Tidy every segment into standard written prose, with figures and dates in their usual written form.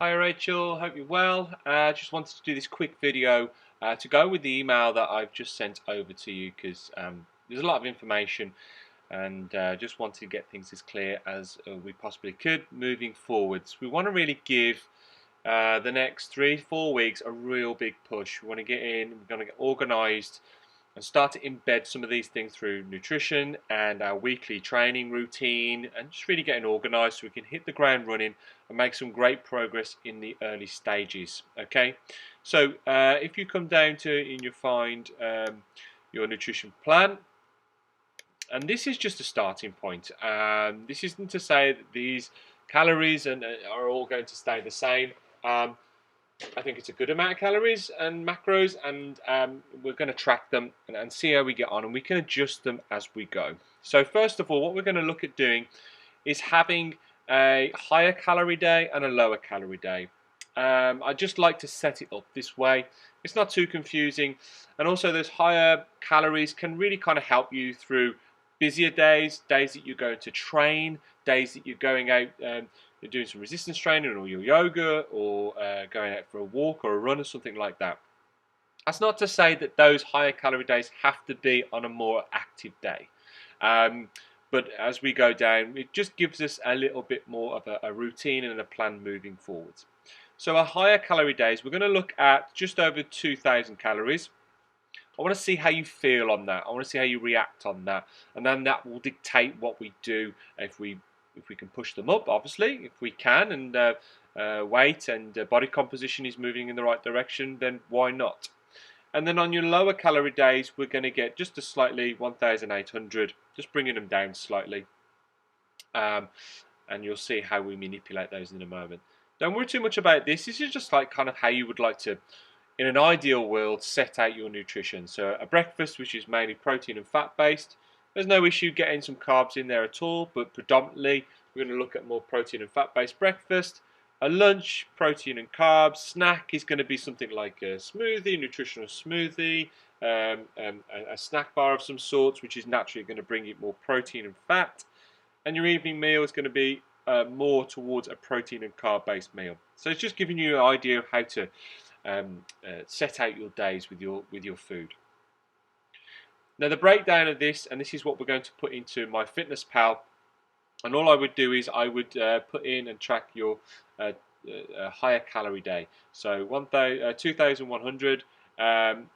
Hi Rachel, hope you're well. Just wanted to do this quick video to go with the email that I've just sent over to you because there's a lot of information and just wanted to get things as clear as we possibly could moving forwards. We want to really give the next 3-4 weeks a real big push. We want to get in, we're going to get organised and start to embed some of these things through nutrition and our weekly training routine and just really getting organised so we can hit the ground running and make some great progress in the early stages. Okay, so if you come down to it and you find your nutrition plan, and this is just a starting point. This isn't to say that these calories are all going to stay the same. I think it's a good amount of calories and macros, and we're going to track them and see how we get on, and we can adjust them as we go. So first of all, what we're going to look at doing is having a higher calorie day and a lower calorie day. I just like to set it up this way. It's not too confusing, and also those higher calories can really kind of help you through busier days, days that you're going to train, days that you're going out, you're doing some resistance training or your yoga or going out for a walk or a run or something like that. That's not to say that those higher calorie days have to be on a more active day. But as we go down, it just gives us a little bit more of a routine and a plan moving forwards. So our higher calorie days, we're going to look at just over 2,000 calories. I want to see how you feel on that. I want to see how you react on that, and then that will dictate what we do. If we can push them up, obviously, if we can, and weight and body composition is moving in the right direction, then why not? And then on your lower calorie days, we're going to get just a slightly 1,800, just bringing them down slightly, and you'll see how we manipulate those in a moment. Don't worry too much about this. This is just like kind of how you would like to, in an ideal world, set out your nutrition. So a breakfast which is mainly protein and fat based, there's no issue getting some carbs in there at all, but predominantly we're going to look at more protein and fat based breakfast. A lunch, protein and carbs. Snack is going to be something like a smoothie, nutritional smoothie, a snack bar of some sorts, which is naturally going to bring you more protein and fat. And your evening meal is going to be more towards a protein and carb based meal. So it's just giving you an idea of how to set out your days with your food. Now the breakdown of this, and this is what we're going to put into MyFitnessPal, and all I would do is I would put in and track your higher calorie day. So 2,100,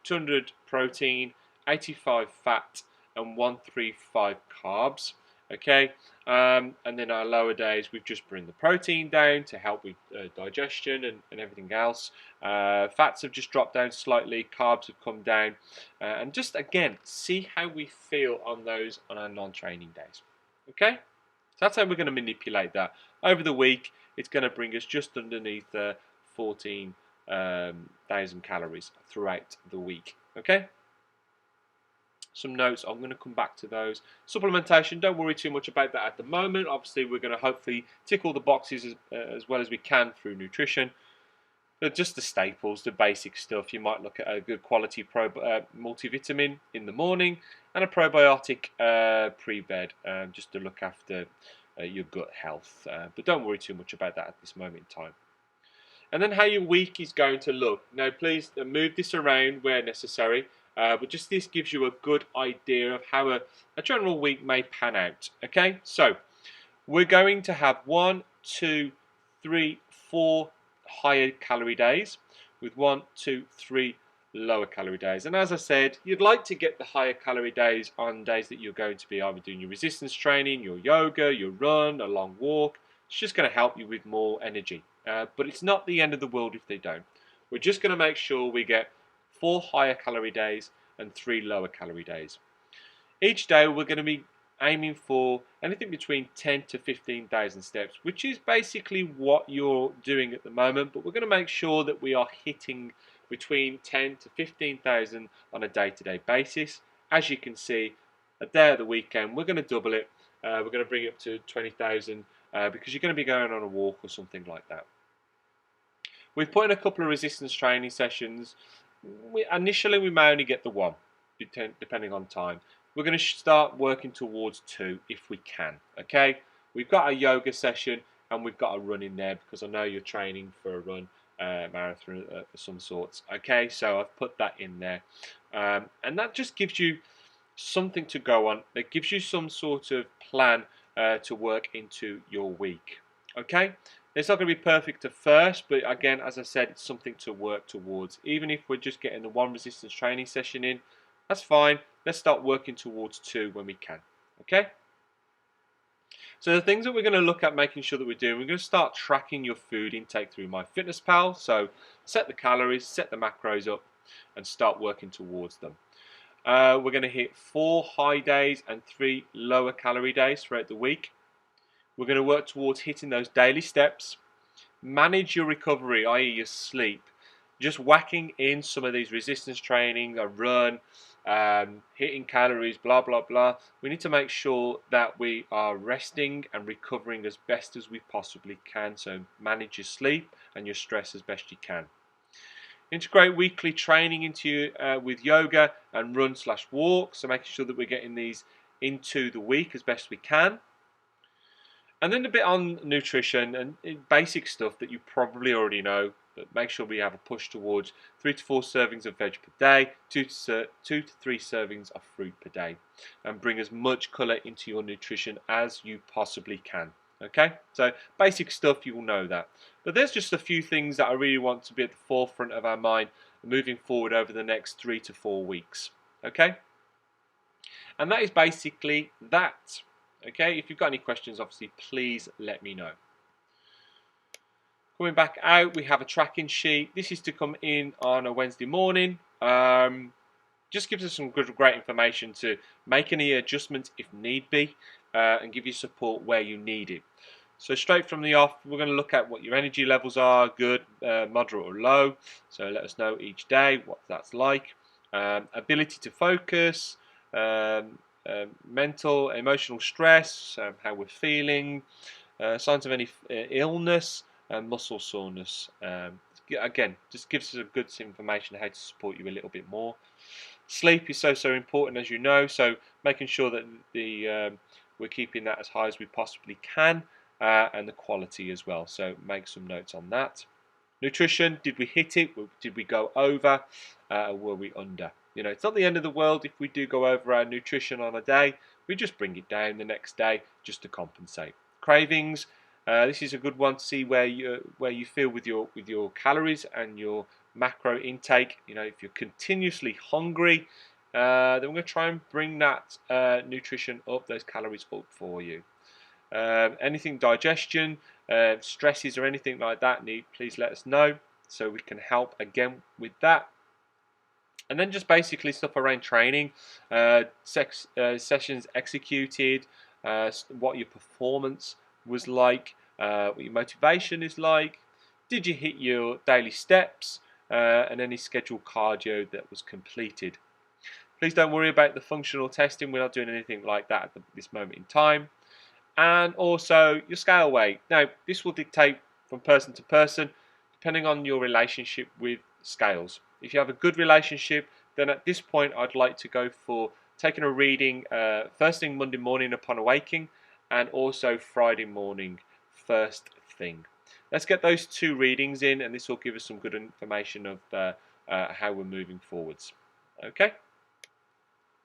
200 protein, 85 fat, and 135 carbs. Okay, and then our lower days, we've just bring the protein down to help with digestion and everything else. Fats have just dropped down slightly, carbs have come down, and just again, see how we feel on those on our non-training days. Okay, so that's how we're going to manipulate that. Over the week, it's going to bring us just underneath 14,000 calories throughout the week. Okay. Some notes, I'm going to come back to those. Supplementation, don't worry too much about that at the moment. Obviously we're going to hopefully tick all the boxes as well as we can through nutrition. But just the staples, the basic stuff. You might look at a good quality multivitamin in the morning and a probiotic pre-bed, just to look after your gut health. But don't worry too much about that at this moment in time. And then how your week is going to look. Now please move this around where necessary. But just this gives you a good idea of how a general week may pan out. Okay, so we're going to have 1, 2, 3, 4 higher calorie days with 1, 2, 3 lower calorie days. And as I said, you'd like to get the higher calorie days on days that you're going to be either doing your resistance training, your yoga, your run, a long walk. It's just going to help you with more energy. But it's not the end of the world if they don't. We're just going to make sure we get 4 higher calorie days and 3 lower calorie days. Each day we're going to be aiming for anything between 10 to 15,000 steps, which is basically what you're doing at the moment, but we're going to make sure that we are hitting between 10 to 15,000 on a day-to-day basis. As you can see, a day of the weekend, we're going to double it. We're going to bring it up to 20,000 because you're going to be going on a walk or something like that. We've put in a couple of resistance training sessions. Initially, we may only get the 1, depending on time. We're going to start working towards 2 if we can. Okay, we've got a yoga session. and we've got a run in there because I know you're training for a run, marathon of some sorts. Okay, so I've put that in there, and that just gives you something to go on. It gives you some sort of plan to work into your week. Okay, it's not going to be perfect at first, but again, as I said, it's something to work towards. Even if we're just getting the one resistance training session in, that's fine. Let's start working towards 2 when we can. Okay. So the things that we're going to look at making sure that we're doing, we're going to start tracking your food intake through MyFitnessPal. So set the calories, set the macros up, and start working towards them. We're going to hit 4 high days and 3 lower calorie days throughout the week. We're going to work towards hitting those daily steps. Manage your recovery, i.e. your sleep. Just whacking in some of these resistance training, a run, hitting calories, blah, blah, blah. We need to make sure that we are resting and recovering as best as we possibly can. So manage your sleep and your stress as best you can. Integrate weekly training into with yoga and run/walk. So making sure that we're getting these into the week as best we can. And then a bit on nutrition and basic stuff that you probably already know, but make sure we have a push towards 3 to 4 servings of veg per day, 2 to 3 servings of fruit per day, and bring as much colour into your nutrition as you possibly can. Okay, so basic stuff, you will know that. But there's just a few things that I really want to be at the forefront of our mind moving forward over the next 3 to 4 weeks. Okay, and that is basically that. Okay, if you've got any questions, obviously, please let me know. Coming back out, we have a tracking sheet. This is to come in on a Wednesday morning. Just gives us some great information to make any adjustments if need be, and give you support where you need it. So straight from the off, we're going to look at what your energy levels are, good, moderate or low. So let us know each day what that's like. Ability to focus, mental, emotional stress, how we're feeling, signs of any illness, and muscle soreness. Again, just gives us a good information how to support you a little bit more. Sleep is so important, as you know, so making sure that we're keeping that as high as we possibly can, and the quality as well. So make some notes on that. Nutrition, did we hit it? Did we go over? Were we under? You know, it's not the end of the world if we do go over our nutrition on a day. We just bring it down the next day just to compensate. Cravings, this is a good one to see where you feel with your calories and your macro intake. You know, if you're continuously hungry, then we're going to try and bring that nutrition up, those calories up for you. Anything digestion, stresses or anything like that, please let us know so we can help again with that. And then just basically stuff around training, sessions executed, what your performance was like, what your motivation is like, did you hit your daily steps, and any scheduled cardio that was completed. Please don't worry about the functional testing, we're not doing anything like that at this moment in time. And also your scale weight. Now, this will dictate from person to person, depending on your relationship with scales. If you have a good relationship, then at this point I'd like to go for taking a reading first thing Monday morning upon awaking, and also Friday morning first thing. Let's get those 2 readings in, and this will give us some good information of how we're moving forwards. Okay.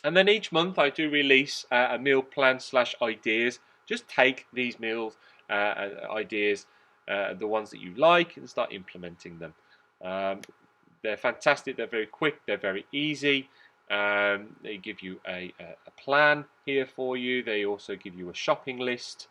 And then each month I do release a meal plan / ideas. Just take these meals ideas, the ones that you like, and start implementing them. They're fantastic, they're very quick, they're very easy. They give you a plan here for you. They also give you a shopping list.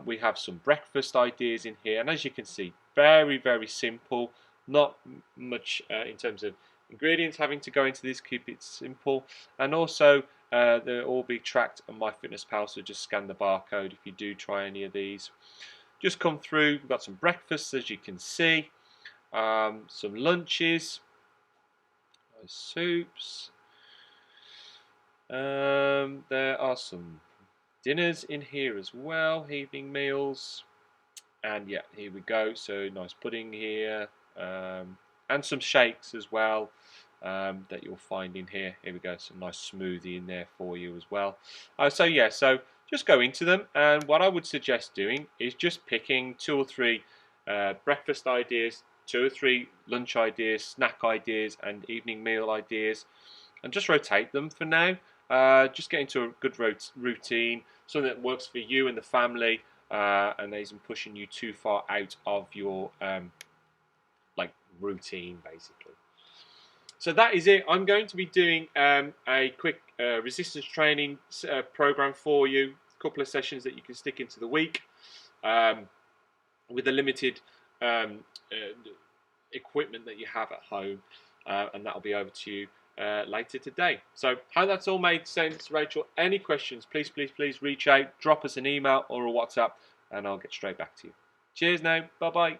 We have some breakfast ideas in here, and as you can see, very simple, not much in terms of ingredients having to go into this, keep it simple. And also they'll all be tracked on MyFitnessPal, so just scan the barcode if you do try any of these. Just come through, we've got some breakfasts as you can see, some lunches, soups, there are some dinners in here as well, evening meals, and yeah, here we go. So nice pudding here, and some shakes as well, that you'll find in here. Here we go, some nice smoothie in there for you as well. So yeah, so just go into them. And what I would suggest doing is just picking 2 or 3 breakfast ideas, 2 or 3 lunch ideas, snack ideas, and evening meal ideas, and just rotate them for now. Just get into a good routine, something that works for you and the family, and that isn't pushing you too far out of your like routine, basically. So that is it. I'm going to be doing a quick resistance training program for you, a couple of sessions that you can stick into the week with a limited um, equipment that you have at home, and that'll be over to you later today. So hope that's all made sense, Rachel. Any questions, please reach out, drop us an email or a WhatsApp, and I'll get straight back to you. Cheers now. Bye bye.